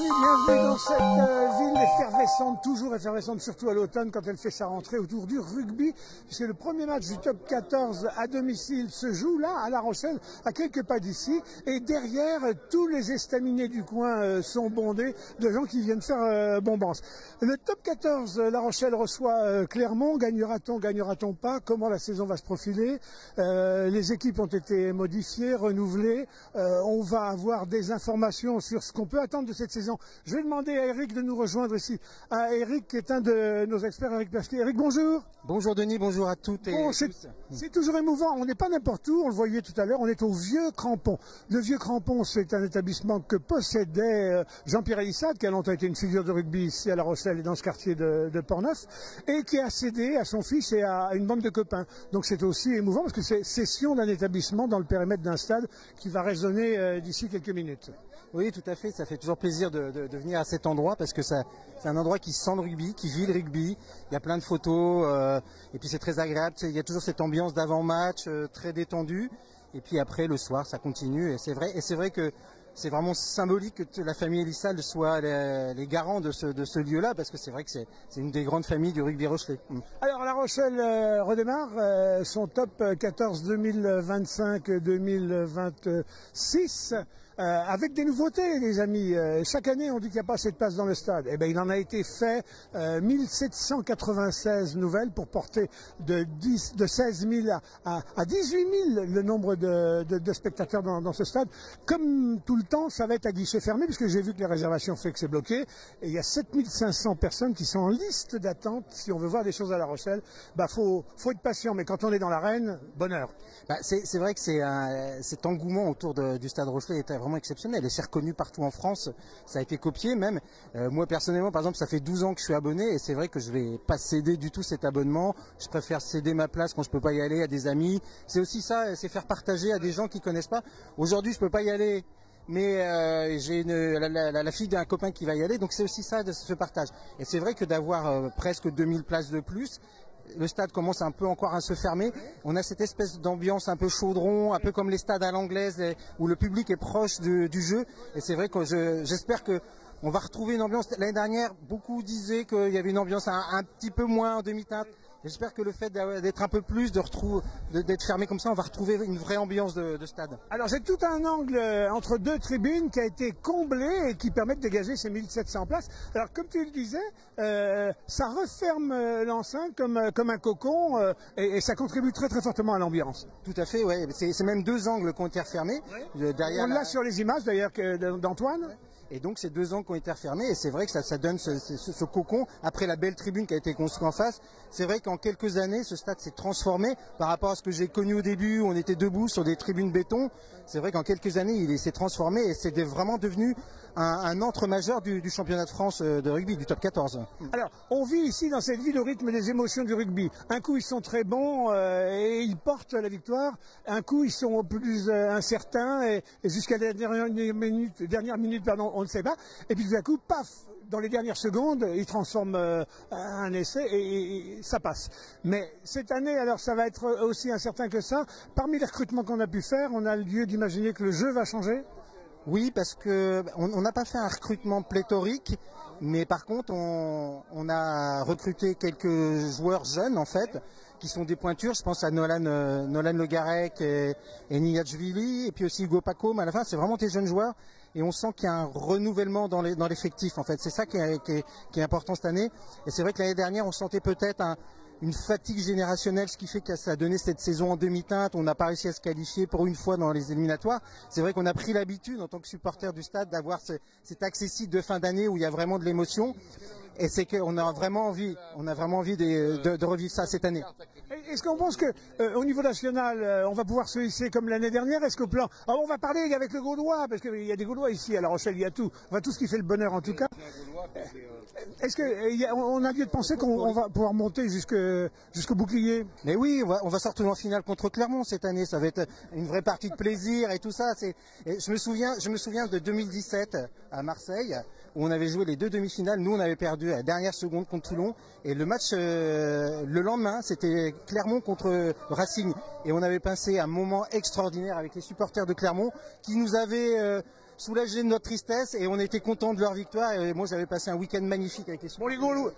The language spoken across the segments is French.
amis, bienvenue dans cette ville effervescente, toujours effervescente, surtout à l'automne quand elle fait sa rentrée autour du rugby, puisque le premier match du top 14 à domicile se joue là, à La Rochelle, à quelques pas d'ici, et derrière, tous les estaminets du coin sont bondés de gens qui viennent faire bombance. Le top 14, La Rochelle reçoit Clermont, gagnera-t-on pas, comment la saison va se profiler, les équipes ont été modifiées, renouvelées, on va avoir des informations sur ce qu'on peut attendre de cette saison. Je vais demander à Eric de nous rejoindre ici. Eric qui est un de nos experts, Eric Pasquier. Eric, bonjour. Bonjour Denis, bonjour à toutes et tous. C'est toujours émouvant, on n'est pas n'importe où, on le voyait tout à l'heure, on est au Vieux Crampon. Le Vieux Crampon, c'est un établissement que possédait Jean-Pierre Elissade, qui a longtemps été une figure de rugby ici à La Rochelle et dans ce quartier de Portneuf, et qui a cédé à son fils et à une bande de copains. Donc c'est aussi émouvant parce que c'est cession d'un établissement dans le périmètre d'un stade qui va résonner d'ici quelques minutes. Oui, tout à fait, ça fait toujours plaisir de venir à cet endroit parce que c'est un endroit qui sent le rugby, qui vit le rugby. Il y a plein de photos et puis c'est très agréable. Il y a toujours cette ambiance d'avant-match très détendue. Et puis après, le soir, ça continue. Et c'est vrai que c'est vraiment symbolique que la famille Elissade soit les garants de ce lieu-là, parce que c'est vrai que c'est une des grandes familles du rugby rochelais. Alors La Rochelle redémarre son top 14 2025-2026 avec des nouveautés, les amis. Chaque année, on dit qu'il n'y a pas assez de place dans le stade. Eh bien, il en a été fait 1796 nouvelles pour porter de 16 000 à 18 000 le nombre de spectateurs dans ce stade. Comme tout le temps, ça va être à guichet fermé, puisque j'ai vu que les réservations fait que c'est bloqué. Et il y a 7500 personnes qui sont en liste d'attente. Si on veut voir des choses à La Rochelle, faut être patient. Mais quand on est dans l'arène, bonheur. C'est vrai que cet engouement autour du stade Rochelais était vraiment exceptionnel. Et c'est reconnu partout en France. Ça a été copié même. Moi, personnellement, par exemple, ça fait 12 ans que je suis abonné. Et c'est vrai que je vais pas céder du tout cet abonnement. Je préfère céder ma place quand je peux pas y aller à des amis. C'est aussi ça, c'est faire partager à des gens qui connaissent pas. Aujourd'hui, je peux pas y aller. Mais j'ai la fille d'un copain qui va y aller, donc c'est aussi ça, de ce partage. Et c'est vrai que d'avoir presque 2000 places de plus, le stade commence un peu encore à se fermer. On a cette espèce d'ambiance un peu chaudron, un peu comme les stades à l'anglaise, où le public est proche du jeu. Et c'est vrai que j'espère que on va retrouver une ambiance. L'année dernière, beaucoup disaient qu'il y avait une ambiance un petit peu moins en demi-teinte. J'espère que le fait d'être un peu plus, d'être fermé comme ça, on va retrouver une vraie ambiance de stade. Alors c'est tout un angle entre deux tribunes qui a été comblé et qui permet de dégager ces 1700 places. Alors comme tu le disais, ça referme l'enceinte comme un cocon et ça contribue très très fortement à l'ambiance. Tout à fait, ouais. C'est même deux angles qui ont été refermés. Ouais. On l'a sur les images d'ailleurs d'Antoine. Ouais. Et donc ces deux angles qui ont été refermés, et c'est vrai que ça donne ce cocon, après la belle tribune qui a été construite en face. C'est vrai qu'en quelques années, ce stade s'est transformé par rapport à ce que j'ai connu au début, où on était debout sur des tribunes béton. C'est vrai qu'en quelques années, il s'est transformé et c'est vraiment devenu un antre majeur du championnat de France de rugby, du top 14. Alors, on vit ici dans cette ville au rythme des émotions du rugby. Un coup, ils sont très bons et ils portent la victoire. Un coup, ils sont plus incertains et jusqu'à la dernière minute, on ne sait pas. Et puis tout à coup, paf, dans les dernières secondes, ils transforment un essai et ça passe. Mais cette année, alors ça va être aussi incertain que ça. Parmi les recrutements qu'on a pu faire, on a lieu d'imaginer que le jeu va changer. Oui, parce que on n'a pas fait un recrutement pléthorique, mais par contre on a recruté quelques joueurs jeunes en fait, qui sont des pointures. Je pense à Nolan Le Garec et Niyachvili, et puis aussi Hugo Pacôme. À la fin, c'est vraiment des jeunes joueurs, et on sent qu'il y a un renouvellement dans l'effectif en fait. C'est ça qui est important cette année. Et c'est vrai que l'année dernière, on sentait peut-être une fatigue générationnelle, ce qui fait que ça a donné cette saison en demi-teinte. On n'a pas réussi à se qualifier pour une fois dans les éliminatoires. C'est vrai qu'on a pris l'habitude en tant que supporter du stade d'avoir cet accessible de fin d'année où il y a vraiment de l'émotion. Et c'est qu'on a vraiment envie, de revivre ça cette année. Est-ce qu'on pense que au niveau national, on va pouvoir se hisser comme l'année dernière? Est-ce qu'au plan, on va parler avec le Gaulois, parce qu'il y a des Gaulois ici à La Rochelle, il y a tout, tout ce qui fait le bonheur en tout cas. Est-ce qu'on a lieu de penser qu'on va pouvoir monter jusqu'au bouclier? Mais oui, on va se retrouver en finale contre Clermont cette année. Ça va être une vraie partie de plaisir et tout ça. Je me souviens de 2017 à Marseille, où on avait joué les deux demi-finales. Nous, on avait perdu à la dernière seconde contre Toulon. Et le match, le lendemain, c'était Clermont contre Racing. Et on avait passé un moment extraordinaire avec les supporters de Clermont qui nous avaient soulagé de notre tristesse et on était contents de leur victoire. Et moi, j'avais passé un week-end magnifique avec les supporters. Bon, les Gaulois.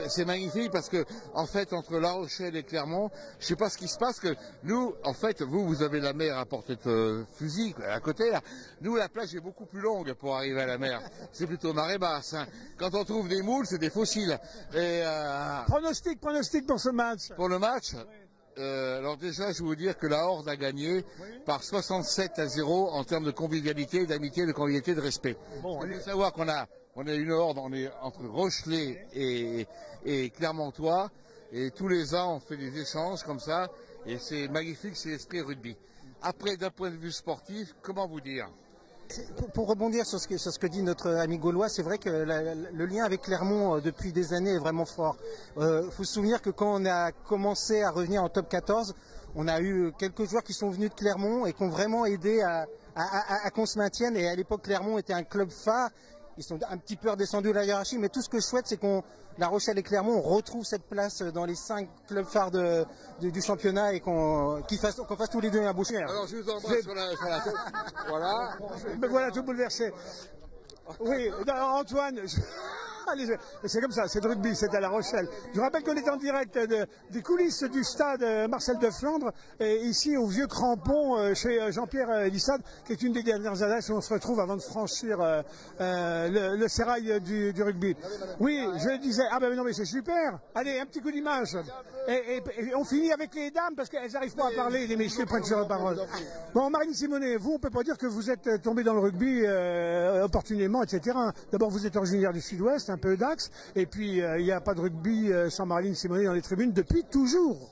C'est magnifique parce que, en fait, entre La Rochelle et Clermont, je sais pas ce qui se passe, que nous, en fait, vous avez la mer à portée de fusil, à côté, là. Nous, la plage est beaucoup plus longue pour arriver à la mer. C'est plutôt marée basse, hein. Quand on trouve des moules, c'est des fossiles. Et, Pronostic pour ce match. pour le match, alors déjà, je vais vous dire que la Horde a gagné par 67-0 en termes de convivialité, d'amitié, de convivialité, de respect. Bon, Il faut savoir qu'on a une Horde, on est entre Rochelet et Clermontois, et tous les ans on fait des échanges comme ça, et c'est magnifique, c'est l'esprit rugby. Après, d'un point de vue sportif, comment vous dire? Pour rebondir sur ce que dit notre ami gaulois, c'est vrai que le lien avec Clermont depuis des années est vraiment fort. Faut se souvenir que quand on a commencé à revenir en top 14, on a eu quelques joueurs qui sont venus de Clermont et qui ont vraiment aidé à qu'on se maintienne. Et à l'époque, Clermont était un club phare. Ils sont un petit peu redescendus de la hiérarchie, mais tout ce que je souhaite, c'est La Rochelle et Clermont, on retrouve cette place dans les 5 clubs phares du championnat et qu'on fasse tous les deux un beau chien. Alors je vous embrasse sur la tête. Voilà. Me voilà tout bouleversé. Oui, Antoine. Allez, c'est comme ça, c'est de rugby, c'est à La Rochelle. Je vous rappelle qu'on est en direct des coulisses du stade Marcel de Flandre, et ici au vieux crampon chez Jean-Pierre Lissade, qui est une des dernières adresses où on se retrouve avant de franchir le sérail du rugby. Oui, je disais, ah ben non mais c'est super. Allez, un petit coup d'image. Et on finit avec les dames parce qu'elles n'arrivent pas à parler, les messieurs prennent sur la parole. Bon, Marine Simonet, vous, on peut pas dire que vous êtes tombé dans le rugby opportunément, etc. D'abord, vous êtes originaire du Sud-Ouest, un peu d'Axe, et puis il n'y a pas de rugby sans Marine Simonet dans les tribunes depuis toujours.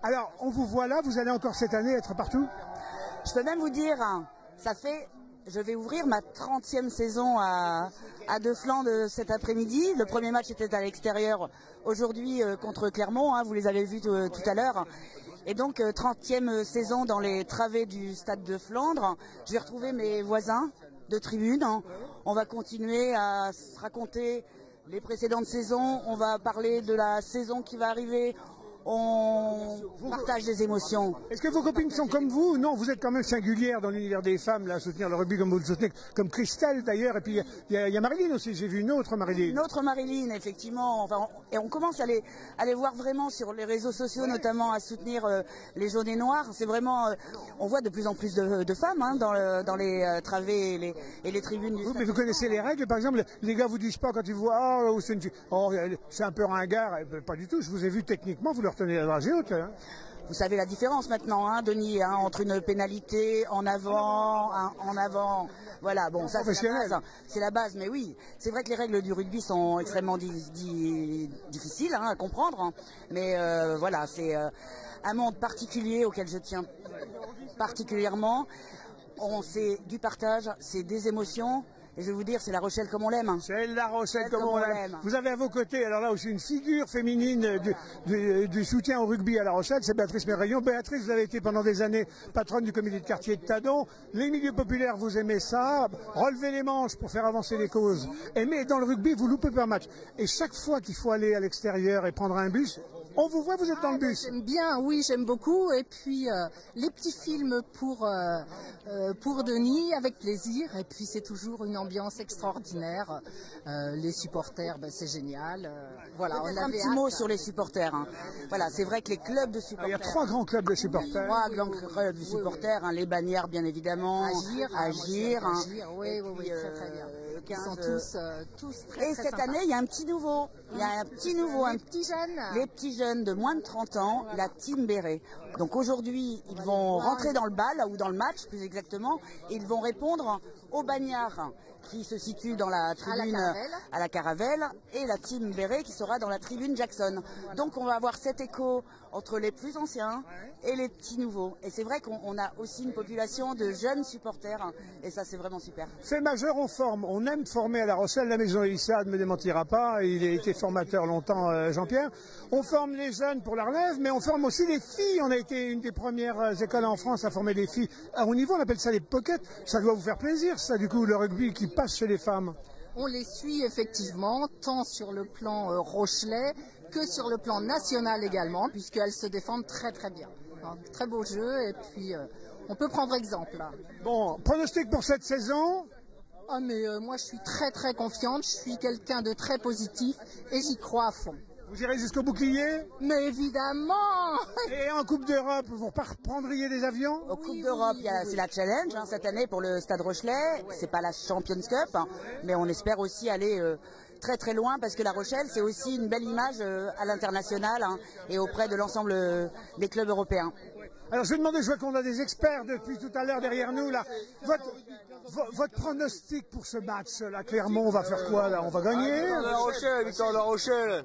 Alors, on vous voit là, vous allez encore cette année être partout? Je peux même vous dire, je vais ouvrir ma 30e saison à De Flandre cet après-midi. Le premier match était à l'extérieur aujourd'hui contre Clermont, hein, vous les avez vus tout à l'heure. Et donc 30e saison dans les travées du stade de Flandre. Je vais retrouver mes voisins de tribune. On va continuer à se raconter les précédentes saisons. On va parler de la saison qui va arriver. On partage des émotions. Est-ce que vos copines sont comme vous? Non, vous êtes quand même singulière dans l'univers des femmes, là, à soutenir le rugby comme vous le soutenez, comme Christelle d'ailleurs, et puis il y a Marilyn aussi, j'ai vu une autre Marilyn. Une autre Marilyn, effectivement. Enfin, et on commence à les voir vraiment sur les réseaux sociaux, notamment à soutenir les jaunes et noirs. C'est vraiment, on voit de plus en plus de femmes hein, dans les travées et les tribunes du stade. Mais vous connaissez les règles, par exemple, les gars vous disent pas quand ils vous voient, oh, c'est un peu ringard, pas du tout, je vous ai vu techniquement, vous leur tenez la dragée haute. Hein. Vous savez la différence maintenant, hein, Denis, hein, entre une pénalité en avant, voilà, bon, ça c'est la base, mais oui, c'est vrai que les règles du rugby sont extrêmement difficiles hein, à comprendre, hein, mais voilà, c'est un monde particulier auquel je tiens particulièrement. C'est du partage, c'est des émotions. Et je vais vous dire, c'est La Rochelle comme on l'aime. C'est La Rochelle comme on l'aime. Vous avez à vos côtés, alors là aussi, une figure féminine du soutien au rugby à La Rochelle, c'est Béatrice Méraillon. Béatrice, vous avez été pendant des années patronne du comité de quartier de Tadon. Les milieux populaires, vous aimez ça. Relevez les manches pour faire avancer les causes. Mais dans le rugby, vous loupez pas un match. Et chaque fois qu'il faut aller à l'extérieur et prendre un bus, on vous voit, vous êtes dans le bus. J'aime bien, oui, j'aime beaucoup. Et puis les petits films pour Denis, avec plaisir. Et puis c'est toujours une ambiance extraordinaire. Les supporters, c'est génial. Voilà, on a un petit mot sur les supporters. Hein. Voilà, c'est vrai que les clubs de supporters. Il y a 3 grands clubs de supporters. 3 grands clubs de supporters, hein, les bannières bien évidemment. Agir. Oui, très bien. Ils sont tous très, et très cette sympas. année, il y a un petit nouveau. Il y a un petit nouveau. Les petits jeunes. Les petits jeunes de moins de 30 ans, la Team Béret. Donc aujourd'hui, ils vont rentrer dans le bal, ou dans le match plus exactement, et ils vont répondre aux bagnards qui se situent dans la tribune à la Caravelle, et la Team Béret qui sera dans la tribune Jackson. Donc on va avoir cet écho entre les plus anciens et les petits nouveaux. Et c'est vrai qu'on a aussi une population de jeunes supporters, et ça c'est vraiment super. Fait majeur, on forme. On aime former à La Rochelle. La maison Elissa ne me démentira pas. Il a été formateur longtemps, Jean-Pierre. On forme les jeunes pour la relève, mais on forme aussi les filles. On a été une des premières écoles en France à former des filles. À haut niveau, on appelle ça les pockets. Ça doit vous faire plaisir, ça, du coup, le rugby qui passe chez les femmes. On les suit effectivement, tant sur le plan rochelais que sur le plan national également, puisqu'elles se défendent très très bien. Donc, très beau jeu, et puis on peut prendre exemple. Bon, pronostic pour cette saison? Ah mais moi je suis très très confiante, je suis quelqu'un de très positif et j'y crois à fond. Vous irez jusqu'au bouclier? Mais évidemment. Et en Coupe d'Europe, vous reprendriez des avions? Au Coupe d'Europe, c'est la challenge cette année pour le Stade Rochelais. C'est pas la Champions Cup, mais on espère aussi aller très très loin parce que La Rochelle, c'est aussi une belle image à l'international et auprès de l'ensemble des clubs européens. Alors je vais demander, je vois qu'on a des experts depuis tout à l'heure derrière nous là. Votre pronostic pour ce match là, Clermont, on va faire quoi là? On va gagner? Victoire de La Rochelle, victoire de La Rochelle.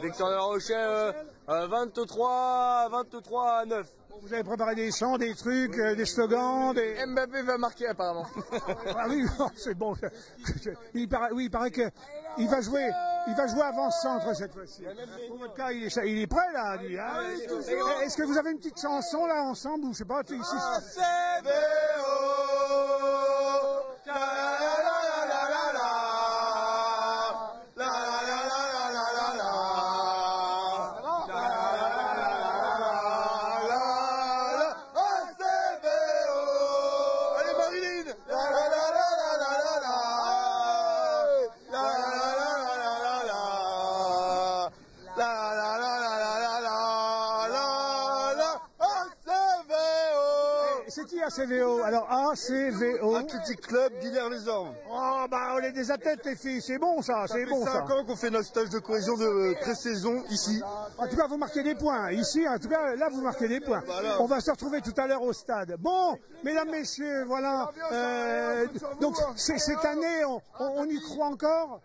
Victoire de La Rochelle, 23-9. Vous avez préparé des chants, des trucs, des slogans, des... Mbappé va marquer apparemment. Ah oui, c'est bon. Il paraît que il va jouer avant-centre cette fois-ci. Pour votre cas, il est prêt là, lui. Hein? Est-ce que vous avez une petite chanson là ensemble ou je sais pas ici? C'est qui ACVO? Alors ACVO. Athletic Club d'Hilaire-les-Ormes. Oh bah on est des athlètes les filles, c'est bon ça, c'est bon ça. 5 ans qu'on fait notre stage de cohésion de pré-saison ici. En tout cas vous marquez des points, ici en tout cas là vous marquez des points. Voilà. On va se retrouver tout à l'heure au stade. Bon, mesdames, messieurs, voilà. Donc cette année on y croit encore?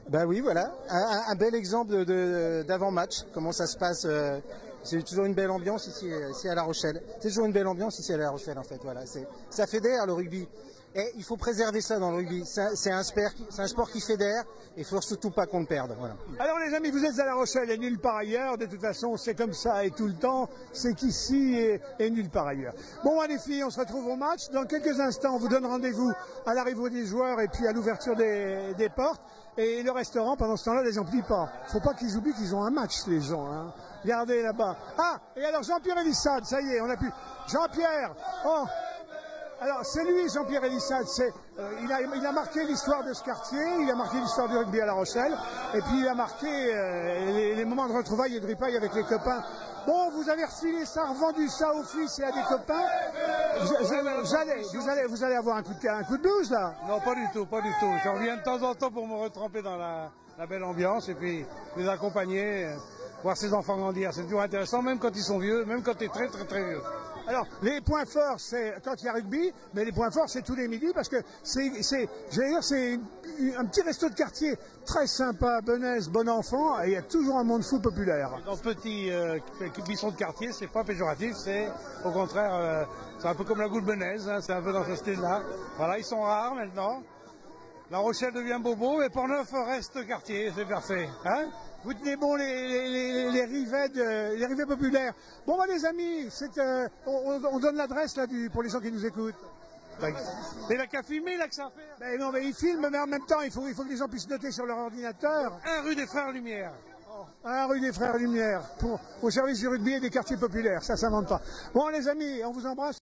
Bah oui, voilà, un bel exemple d'avant-match, comment ça se passe. C'est toujours une belle ambiance ici à La Rochelle. C'est toujours une belle ambiance ici à La Rochelle en fait. Voilà, ça fédère le rugby. Et il faut préserver ça dans le rugby. C'est un sport qui fédère et il faut surtout pas qu'on le perde. Voilà. Alors les amis, vous êtes à La Rochelle et nulle part ailleurs. De toute façon, c'est comme ça et tout le temps. C'est qu'ici et nulle part ailleurs. Bon, les filles, on se retrouve au match. Dans quelques instants, on vous donne rendez-vous à l'arrivée des joueurs et puis à l'ouverture des portes. Et le restaurant, pendant ce temps-là, les emplit pas. Faut pas qu'ils oublient qu'ils ont un match, les gens. Hein. Regardez là-bas. Ah, et alors Jean-Pierre Elissade, ça y est, on a pu... Jean-Pierre, oh. Alors c'est lui, Jean-Pierre Elissade, il a marqué l'histoire de ce quartier, il a marqué l'histoire du rugby à La Rochelle, et puis il a marqué les moments de retrouvailles et de ripailles avec les copains. Bon, vous avez refilé ça, revendu ça aux fils et à des copains. Vous allez avoir un coup de blues là? Non, pas du tout, pas du tout. Je reviens de temps en temps pour me retremper dans la belle ambiance et puis les accompagner, voir ses enfants grandir. C'est toujours intéressant, même quand ils sont vieux, même quand tu es très très très vieux. Alors, les points forts, c'est quand il y a rugby, mais les points forts, c'est tous les midis, parce que c'est un petit resto de quartier très sympa, Benaise, bon enfant, et il y a toujours un monde fou populaire. Dans ce petit buisson de quartier, c'est pas péjoratif, c'est au contraire, c'est un peu comme la Goule Benaise, hein, c'est un peu dans ce style-là. Voilà, ils sont rares maintenant. La Rochelle devient bobo, et Portneuf reste quartier, c'est parfait. Hein? Vous tenez bon les rivets populaires. Bon, les amis, on donne l'adresse là pour les gens qui nous écoutent. C'est là qu'à filmer, là que ça fait. Ben non, mais ils filment, mais en même temps, il faut que les gens puissent noter sur leur ordinateur. 1 rue des Frères Lumière. 1 rue des Frères Lumière, au service du rugby et des quartiers populaires. Ça s'invente pas. Bon, les amis, on vous embrasse.